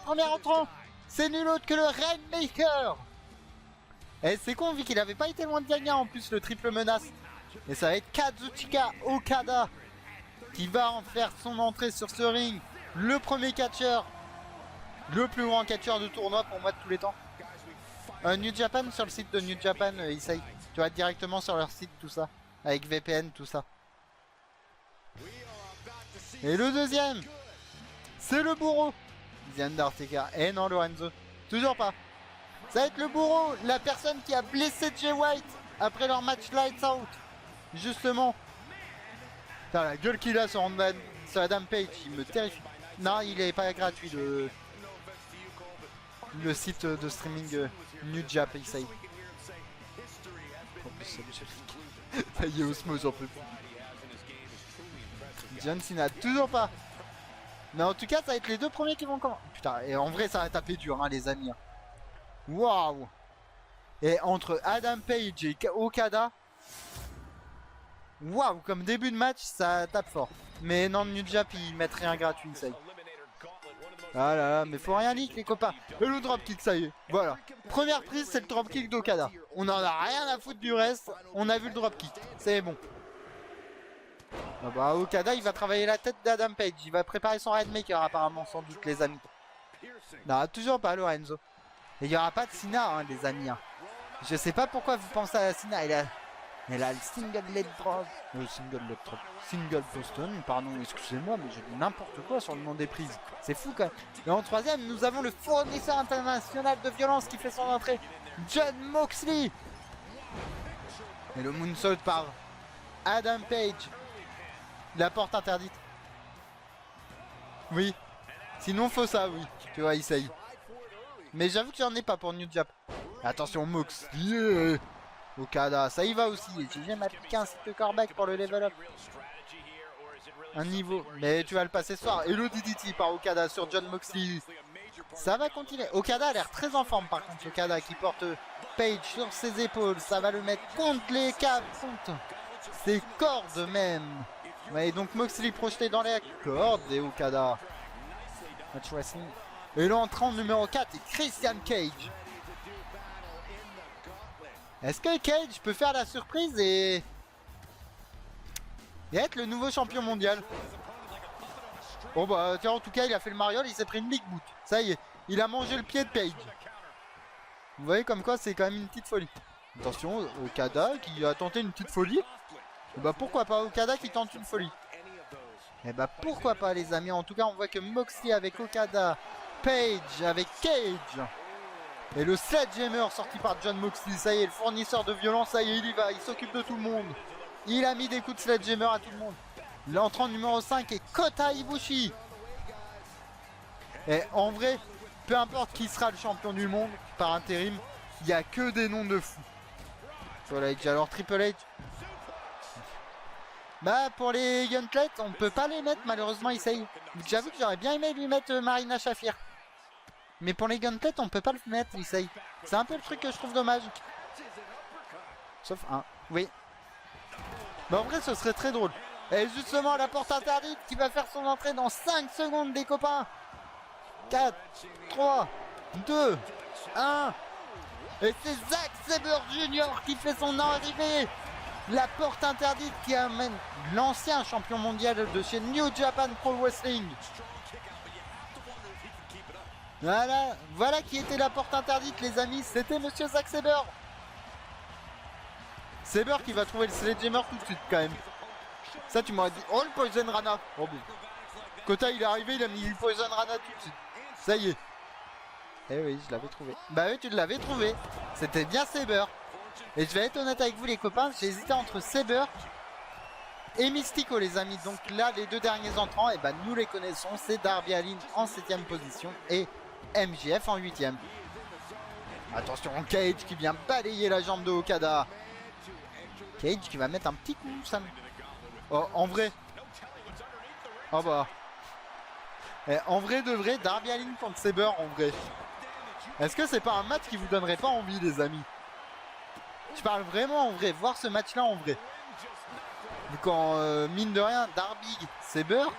premier entrant, c'est nul autre que le Rainmaker. Et c'est con vu qu'il avait pas été loin de gagner en plus le triple menace. Et ça va être Kazuchika Okada qui va en faire son entrée sur ce ring. Le premier catcheur, le plus grand catcheur de tournoi pour moi de tous les temps. New Japan, sur le site de New Japan, Issei, tu vas directement sur leur site, tout ça. Avec VPN, tout ça. Et le deuxième, c'est le bourreau, The Undertaker. Et non, Lorenzo, toujours pas. Ça va être le bourreau, la personne qui a blessé Jay White après leur match Lights Out. Justement. Putain, la gueule qu'il a sur Adam Page, il me terrifie. Non, il est pas gratuit le site de streaming New Japan, Issei. Ça y est, Osmose, j'en peux plus. John Cena, toujours pas. Mais en tout cas, ça va être les deux premiers qui vont commencer. Putain, et en vrai, ça va taper dur, hein, les amis. Waouh. Et entre Adam Page et Okada, waouh, comme début de match, ça tape fort. Mais non, New Japan, ils mettent rien gratuit, ça y est. Ah là là, mais faut rien leak, les copains. Et le dropkick, ça y est. Voilà. Première prise, c'est le dropkick d'Okada. On en a rien à foutre du reste. On a vu le dropkick. C'est bon. Ah bah, Okada, il va travailler la tête d'Adam Page. Il va préparer son Rainmaker, apparemment, sans doute, les amis. Non, toujours pas, Lorenzo. Et il n'y aura pas de Cena, hein, les amis. Hein. Je sais pas pourquoi vous pensez à Cena. Elle a le single leg drop. Single Boston, pardon, excusez-moi, mais je dis n'importe quoi sur le nom des prises. C'est fou quand même. Et en troisième, nous avons le fournisseur international de violence qui fait son entrée, Jon Moxley. Et le moonsault par Adam Page. La porte interdite. Oui. Sinon, faut ça, oui. Tu vois, Issei. Mais j'avoue que j'en ai pas pour New Japan. Attention, Moxley. Okada, ça y va aussi. J'aime appliquer un site de coreback pour le level up. Un niveau. Mais tu vas le passer ce soir. Et le DDT par Okada sur Jon Moxley. Ça va continuer. Okada a l'air très en forme par contre. Okada qui porte Page sur ses épaules. Ça va le mettre contre les câbles. Contre ses cordes même. Ouais, donc Moxley projeté dans les cordes. Et Okada. Match wrestling. Et l'entrant numéro 4 est Christian Cage. Est-ce que Cage peut faire la surprise et être le nouveau champion mondial? Bon bah tiens, en tout cas il a fait le mariole, il s'est pris une big boot. Ça y est, il a mangé le pied de Page. Vous voyez comme quoi c'est quand même une petite folie. Attention, Okada qui a tenté une petite folie. Et bah pourquoi pas Okada qui tente une folie. Et bah pourquoi pas les amis. En tout cas on voit que Moxley avec Okada, Page avec Cage. Et le Sledgehammer sorti par Jon Moxley, ça y est, le fournisseur de violence, ça y est, il y va, il s'occupe de tout le monde. Il a mis des coups de Sledgehammer à tout le monde. L'entrant numéro 5 est Kota Ibushi. Et en vrai, peu importe qui sera le champion du monde, par intérim, il n'y a que des noms de fous. Triple H, alors Triple H. Bah pour les Gauntlet, on peut pas les mettre malheureusement, Issei. J'avoue que j'aurais bien aimé lui mettre Marina Shafir. Mais pour les Gauntlet, on peut pas le mettre, Issei. C'est un peu le truc que je trouve dommage. Sauf un. Oui. Bah en vrai, ce serait très drôle. Et justement, la porte interdite qui va faire son entrée dans 5 secondes, les copains. 4, 3, 2, 1. Et c'est Zack Sabre Jr. qui fait son arrivée. La porte interdite qui amène l'ancien champion mondial de chez New Japan Pro Wrestling. Voilà qui était la porte interdite, les amis. C'était Monsieur Zack Sabre. Sabre qui va trouver le Sledgehammer tout de suite, quand même. Ça, tu m'aurais dit, oh, le Poison Rana. Oh, bon. Kota, il est arrivé, il a mis le Poison Rana tout de suite. Ça y est. Eh oui, je l'avais trouvé. Bah oui, tu l'avais trouvé. C'était bien Sabre. Et je vais être honnête avec vous, les copains. J'ai hésité entre Sabre et Mystico, les amis. Donc là, les deux derniers entrants, et ben nous les connaissons. C'est Darby Allin en 7ème position et MJF en 8ème. Attention, Cage qui vient balayer la jambe de Okada. Cage qui va mettre un petit coup, ça. Oh, en vrai. Oh bah. En vrai de vrai, Darby Allin contre Sabre, en vrai. Est-ce que c'est pas un match qui vous donnerait pas envie, les amis? Je parle vraiment en vrai, voir ce match-là en vrai. Quand, mine de rien, Darby, Sabre,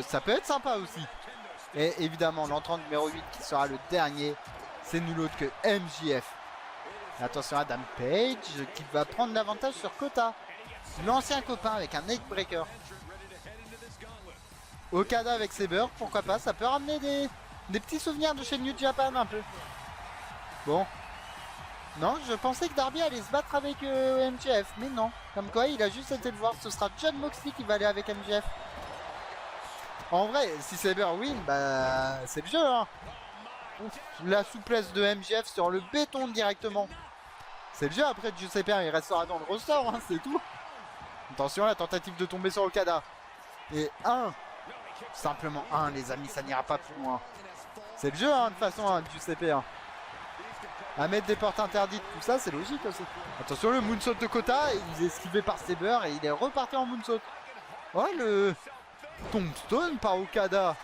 ça peut être sympa aussi. Et évidemment, l'entrant numéro 8 qui sera le dernier, c'est nul autre que MJF. Attention à Adam Page qui va prendre l'avantage sur Kota. L'ancien copain avec un neckbreaker. Okada avec Sabre, pourquoi pas, ça peut ramener des petits souvenirs de chez New Japan un peu. Bon. Non, je pensais que Darby allait se battre avec MJF, mais non. Comme quoi, il a juste été le voir, ce sera John Moxley qui va aller avec MJF. En vrai, si Sabre win, bah c'est le jeu, hein. Ouf, la souplesse de MJF sur le béton directement. C'est le jeu, après Giuseppe, il restera dans le roster, hein, c'est tout. Attention, la tentative de tomber sur Okada. Et 1. Simplement 1, les amis, ça n'ira pas plus loin. C'est le jeu, hein, de toute façon, hein, Giuseppe. Hein. À mettre des portes interdites, tout ça, c'est logique aussi. Attention, le moonsault de Kota, il est esquivé par Sabre et il est reparti en moonsault. Oh, le tombstone par Okada.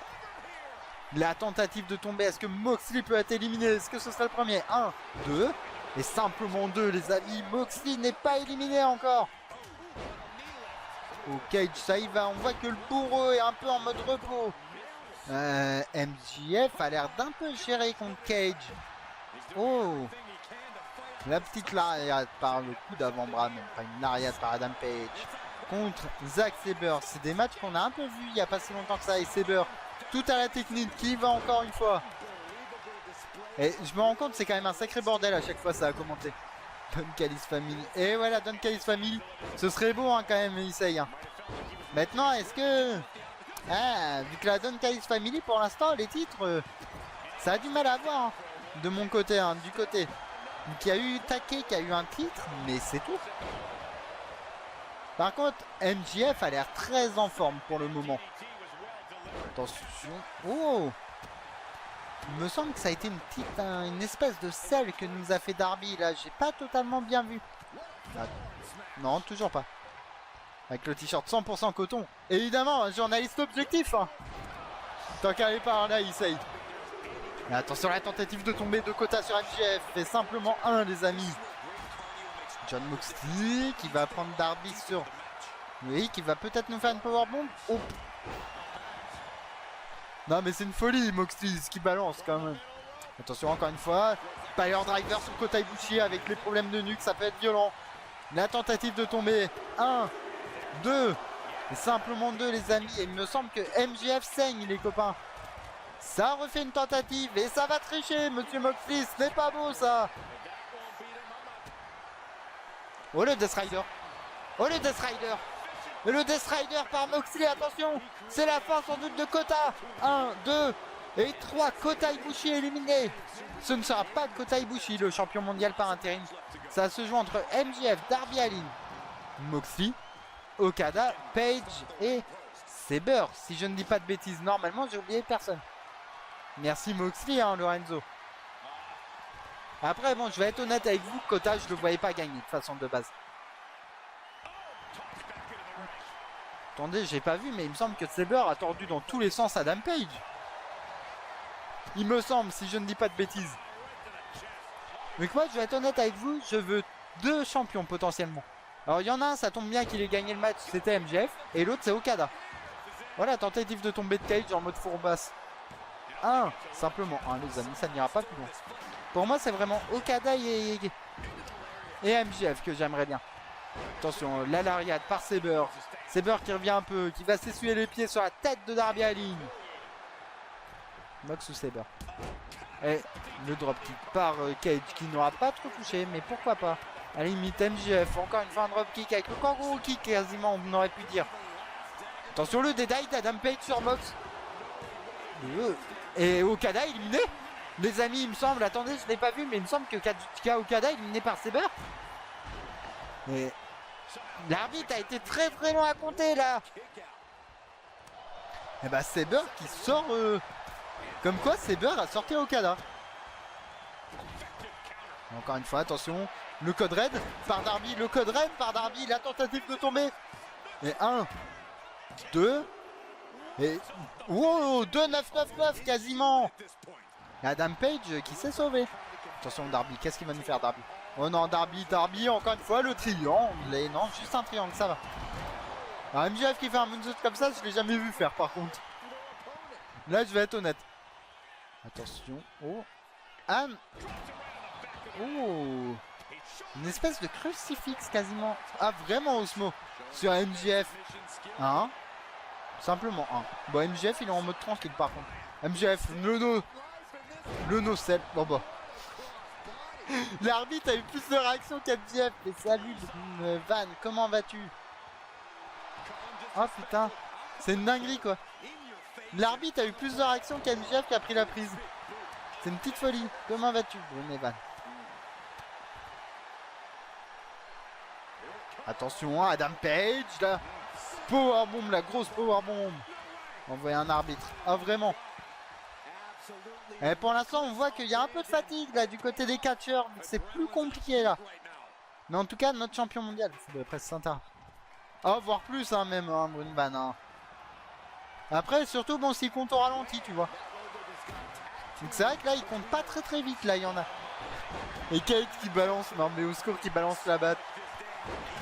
La tentative de tomber, est-ce que Moxley peut être éliminé? Est-ce que ce serait le premier? 1, 2, et simplement 2, les amis. Moxley n'est pas éliminé encore. Au cage, ça y va, on voit que le bourreau est un peu en mode repos. MJF a l'air d'un peu géré contre Cage. Oh, la petite lariat par le coup d'avant-bras, même pas une lariat par Adam Page. Contre Zack Sabre, c'est des matchs qu'on a un peu vus il n'y a pas si longtemps que ça. Et Sabre, tout à la technique, qui va encore une fois. Et je me rends compte, c'est quand même un sacré bordel à chaque fois ça a commenté. Don Callis Family. Et voilà, Don Callis Family. Ce serait beau hein, quand même, Issei. Hein. Maintenant, est-ce que... Ah, vu que la Don Callis Family, pour l'instant, les titres, ça a du mal à avoir. Hein. De mon côté, hein, du côté. Donc il y a eu Take qui a eu un titre, mais c'est tout. Par contre, MJF a l'air très en forme pour le moment. Attention. Oh! Il me semble que ça a été une espèce de sel que nous a fait Darby là. J'ai pas totalement bien vu. Ah, non, toujours pas. Avec le t-shirt 100% coton. Évidemment, un journaliste objectif. Hein. Tant qu'à aller par là, il essaye. Mais attention à la tentative de tomber de Kota sur MJF. Fait simplement 1, les amis. John Moxley qui va prendre Darby sur... Oui, qui va peut-être nous faire une powerbomb. Oh. Non mais c'est une folie Moxley ce qui balance quand même. Attention encore une fois. Pile driver sur Kota Ibushi avec les problèmes de nuque, ça peut être violent. La tentative de tomber. 1, 2. Et simplement 2 les amis. Et il me semble que MJF saigne les copains. Ça refait une tentative et ça va tricher monsieur Moxley. Ce n'est pas beau ça. Oh le Death Rider. Oh le Death Rider. Et le Death Rider par Moxley, attention. C'est la fin sans doute de Kota. 1, 2 et 3. Kota Ibushi éliminé. Ce ne sera pas Kota Ibushi, le champion mondial par intérim. Ça se joue entre MJF, Darby Allin, Moxley, Okada, Page et Sabre. Si je ne dis pas de bêtises, normalement j'ai oublié personne. Merci Moxley, hein, Lorenzo. Après, bon, je vais être honnête avec vous, Kota, je ne le voyais pas gagner de façon de base. Attendez, j'ai pas vu, mais il me semble que Sabre a tordu dans tous les sens Adam Page. Il me semble, si je ne dis pas de bêtises. Mais moi, je vais être honnête avec vous, je veux 2 champions potentiellement. Alors, il y en a un, ça tombe bien qu'il ait gagné le match, c'était MJF, et l'autre, c'est Okada. Voilà, tentative de tomber de Cage en mode fourbasse. 1, simplement 1, les amis, ça n'ira pas plus loin. Pour moi, c'est vraiment Okada et MJF que j'aimerais bien. Attention, la lariat par Sabre. Sabre qui revient un peu, qui va s'essuyer les pieds sur la tête de Darby Allin. Mox ou Sabre. Et le dropkick par Cage qui n'aura pas trop touché, mais pourquoi pas. À la limite MJF, encore une fois un dropkick avec le kangourou kick quasiment, on aurait pu dire. Attention le détail d'Adam Page sur Mox. Et Okada éliminé. Les amis, il me semble, attendez, je ne l'ai pas vu, mais il me semble que Kazuchika Okada éliminé par Sabre. Et l'arbitre a été très très loin à compter là. Et bah Sabre qui sort comme quoi Sabre a sorti Okada. Encore une fois, attention. Le code red par Darby. Le code red par Darby. La tentative de tomber. Et 1, 2. Et... Wow, 2-9-9-9 quasiment. Adam Page qui s'est sauvé. Attention Darby, qu'est-ce qu'il va nous faire Darby? Oh non, Darby, encore une fois, le triangle. Et non, juste un triangle, ça va. Alors MJF qui fait un moonsault comme ça, je l'ai jamais vu faire par contre. Là, je vais être honnête. Attention. Oh. Ah. Oh. Une espèce de crucifix quasiment. Ah vraiment Osmo. Sur MJF. 1. Simplement 1. Bon MJF il est en mode tranquille par contre. MJF, le no sell. Bon bah. L'arbitre a eu plus de réactions qu'MJF. Mais salut Van, comment vas-tu? Oh putain. C'est une dinguerie quoi. L'arbitre a eu plus de réactions qu'MJF qui a pris la prise. C'est une petite folie. Comment vas-tu, Bruno Van? Attention, Adam Page, là. Powerbomb, la grosse powerbomb. Envoyer un arbitre. Ah, vraiment. Et pour l'instant, on voit qu'il y a un peu de fatigue, là, du côté des catcheurs. C'est plus compliqué, là. Mais en tout cas, notre champion mondial, c'est presque sympa. Ah, voire plus, hein, même, hein, Bruno Van. Hein. Après, surtout, bon, s'il compte au ralenti, tu vois. Donc c'est vrai que là, il compte pas très vite, là, il y en a. Et Kate qui balance, non mais au secours qui balance la batte.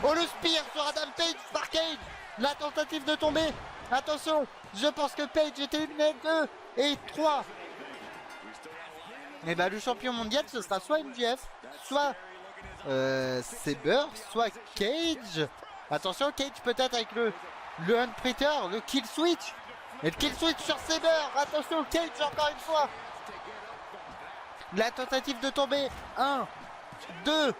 Oh le spear sur Adam Page par Cage. La tentative de tomber. Attention, je pense que Page est éliminé 2 et 3. Et bah le champion mondial ce sera soit MJF, soit Saber, soit Cage. Attention Cage peut-être avec le Unpreater, le kill switch. Et le kill switch sur Saber. Attention Cage encore une fois. La tentative de tomber. 1, 2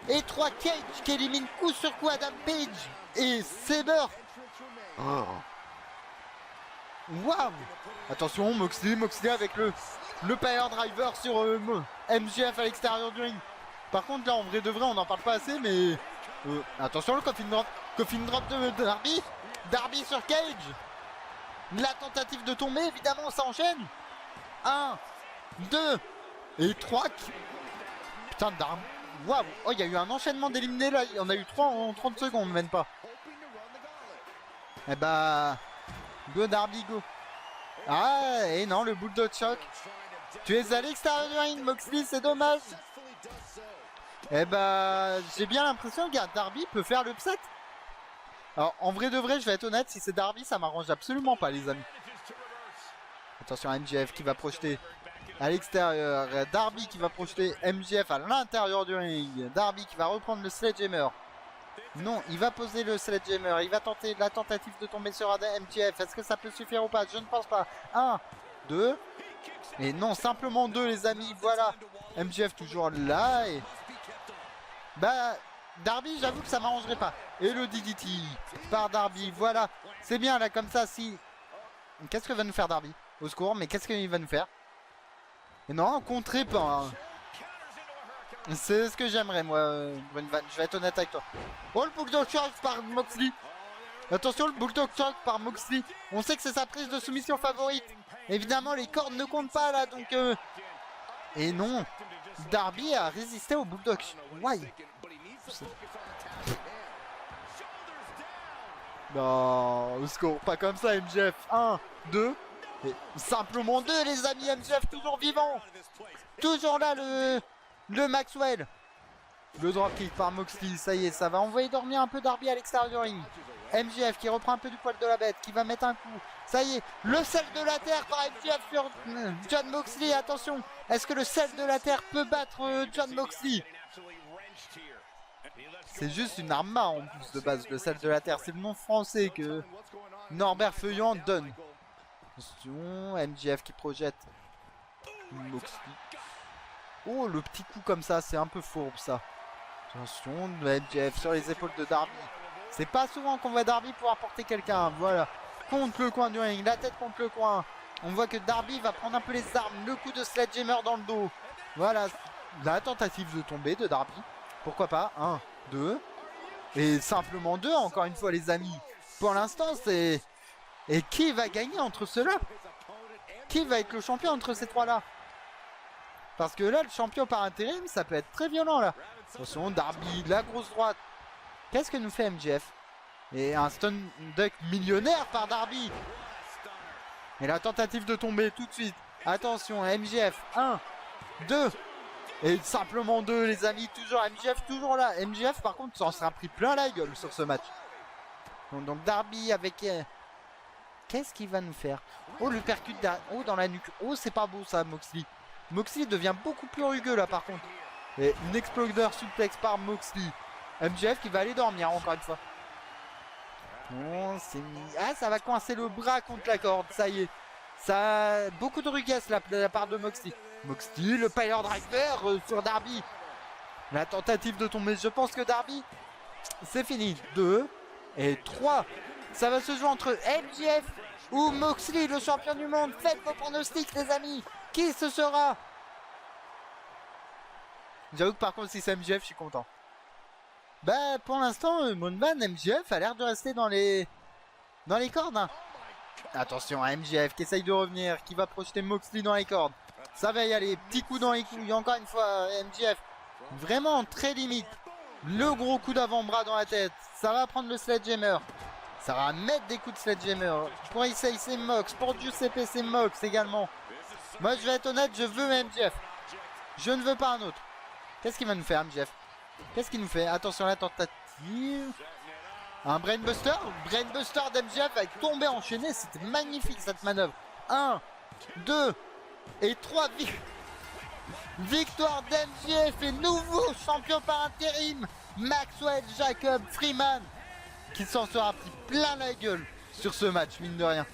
et 3. Cage qui élimine coup sur coup Adam Page et Saber. Oh. Waouh. Attention Moxley avec le Power Driver sur MJF à l'extérieur du ring. Par contre là en vrai de vrai on n'en parle pas assez mais attention le coffin drop de Darby. Darby sur Cage. La tentative de tomber évidemment ça enchaîne. 1, 2 et 3. Putain d'armes. Waouh. Oh il y a eu un enchaînement d'éliminés là. Il y en a eu 3 en 30 secondes même pas. Et bah go Darby go. Ah et non le Bulldog Shock. Tu es à l'extérieur du ring Moxley c'est dommage. Et bah j'ai bien l'impression que Darby peut faire l'upset. Alors en vrai de vrai je vais être honnête, si c'est Darby ça m'arrange absolument pas les amis. Attention MJF qui va projeter à l'extérieur, Darby qui va projeter MJF à l'intérieur du ring, Darby qui va reprendre le Sledgehammer. Non, il va poser le Sledgehammer, il va tenter la tentative de tomber sur MJF, est-ce que ça peut suffire ou pas? Je ne pense pas. 1, 2, et non, simplement 2 les amis, voilà. MJF toujours là et... Bah, Darby j'avoue que ça m'arrangerait pas. Et le DDT par Darby, voilà. C'est bien là comme ça si... Qu'est-ce que va nous faire Darby? Au secours, mais qu'est-ce qu'il va nous faire? Et non, contrer pas. Hein. C'est ce que j'aimerais moi, Brune Van. Je vais être honnête avec toi. Oh le Bulldog Shock par Moxley. Attention le Bulldog Shock par Moxley. On sait que c'est sa prise de soumission favorite. Évidemment les cordes ne comptent pas là donc... Et non, Darby a résisté au Bulldog. Why? Non, au secours, pas comme ça MJF. 1, 2 et simplement 2 les amis. MJF toujours vivant. Toujours là le Maxwell. Le dropkick par Moxley, ça y est, ça va envoyer dormir un peu Darby à l'extérieur du ring. MJF qui reprend un peu du poil de la bête, qui va mettre un coup. Ça y est, le sel de la terre par MJF sur John Moxley. Attention, est-ce que le sel de la terre peut battre John Moxley? C'est juste une arme en plus de base, le sel de la terre. C'est le nom français que Norbert Feuillant donne. Attention, MJF qui projette Moxley. Oh, le petit coup comme ça, c'est un peu fourbe ça. Attention, MJF sur les épaules de Darby. C'est pas souvent qu'on voit Darby pouvoir porter quelqu'un. Voilà, contre le coin du ring, la tête contre le coin. On voit que Darby va prendre un peu les armes. Le coup de Sledgehammer dans le dos. Voilà, la tentative de tomber de Darby. Pourquoi pas? 1, 2. Et simplement 2, encore une fois les amis. Pour l'instant, c'est... Et qui va gagner entre ceux-là? Qui va être le champion entre ces trois-là? Parce que là, le champion par intérim, ça peut être très violent là. Attention, Darby, la grosse droite. Qu'est-ce que nous fait MJF? Et un stun duck millionnaire par Darby. Et la tentative de tomber tout de suite. Attention, MJF, 1, 2. Et simplement 2 les amis, toujours MJF, toujours là. MJF par contre s'en sera pris plein la gueule sur ce match. Donc Darby avec Qu'est-ce qu'il va nous faire? Oh, le percute dans la nuque. Oh, c'est pas beau ça, Moxley. Moxley devient beaucoup plus rugueux là par contre. Et une exploder suplex par Moxley. MJF qui va aller dormir encore une fois. Bon, c'est mis. Ah, ça va coincer le bras contre la corde, ça y est. Ça a beaucoup de rudesse là, de la part de Moxley. Moxley, le Pile Driver sur Darby. La tentative de tomber. Je pense que Darby, c'est fini. 2 et 3. Ça va se jouer entre MJF ou Moxley, le champion du monde. Faites vos pronostics, les amis. Qui ce sera? J'avoue que par contre, si c'est MJF, je suis content. Bah, pour l'instant, Moonman, MJF a l'air de rester dans les cordes. Hein. Attention à MJF qui essaye de revenir, qui va projeter Moxley dans les cordes. Ça va y aller, petit coup dans les couilles. Encore une fois, MJF, vraiment très limite. Le gros coup d'avant-bras dans la tête. Ça va prendre le sledgehammer. Ça va mettre des coups de sledgehammer. Pour Issei, c'est Mox. Pour Giuseppe, c'est Mox également. Moi, je vais être honnête, je veux MJF. Je ne veux pas un autre. Qu'est-ce qu'il va nous faire, MJF? Qu'est-ce qu'il nous fait? Attention à la tentative. Un Brainbuster. Brainbuster d'MJF avec tombé enchaîné. C'était magnifique cette manœuvre. 1, 2 et 3. Victoire d'MJF et nouveau champion par intérim. Maxwell Jacob Freeman qui s'en sera pris plein la gueule sur ce match, mine de rien.